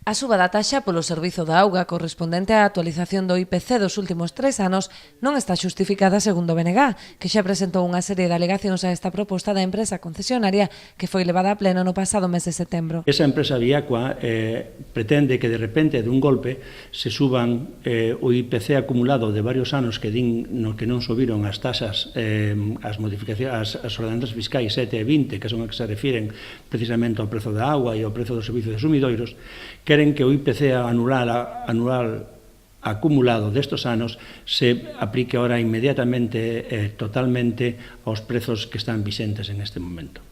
A suba da taxa polo servizo da auga correspondente á actualización do IPC dos últimos 3 anos non está xustificada segundo o BNG, que xa presentou unha serie de alegacións a esta proposta da empresa concesionaria que foi levada a pleno no pasado mes de setembro. Esa empresa Viacua pretende que de repente, dun golpe, se suban o IPC acumulado de varios anos que din no que non subiron as taxas, as modificacións, as ordenanzas fiscais 7 e 20, que son as que se refiren precisamente ao prezo da agua e ao prezo do servicio de sumidoiros, queren que o IPC anual acumulado destes anos se aplique ahora inmediatamente, totalmente, aos prezos que están vixentes en este momento.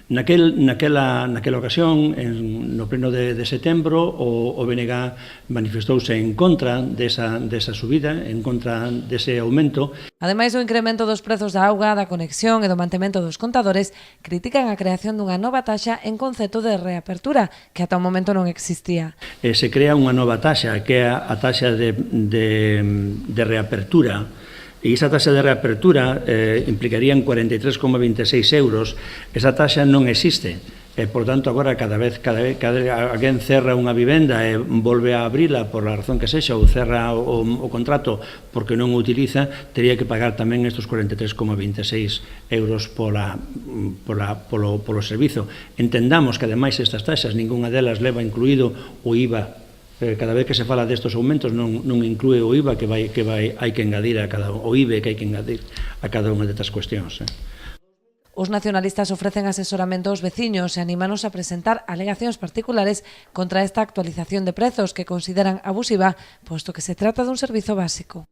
Naquela ocasión, no pleno de setembro, o BNG manifestouse en contra desa subida, en contra dese aumento. Ademais do incremento dos prezos da auga, da conexión e do mantemento dos contadores, critican a creación dunha nova taxa en concepto de reapertura, que ata o momento non existía. Se crea unha nova taxa, que é a taxa de reapertura. E esa taxa de reapertura implicarían 43,26 euros. Esa taxa non existe. Por tanto, agora, cada vez que alguén cerra unha vivenda e volve a abrila por a razón que sexa, ou cerra o contrato porque non o utiliza, teria que pagar tamén estes 43,26 euros polo servizo. Entendamos que, ademais, estas taxas, ninguna delas leva incluído o IVA. Cada vez que se fala destes aumentos non inclúe o IVA que hai que engadir a cada o IBE que hai que engadir a cada unha destas cuestións. Os nacionalistas ofrecen asesoramento aos veciños e anímanos a presentar alegacións particulares contra esta actualización de prezos que consideran abusiva, posto que se trata dun servizo básico.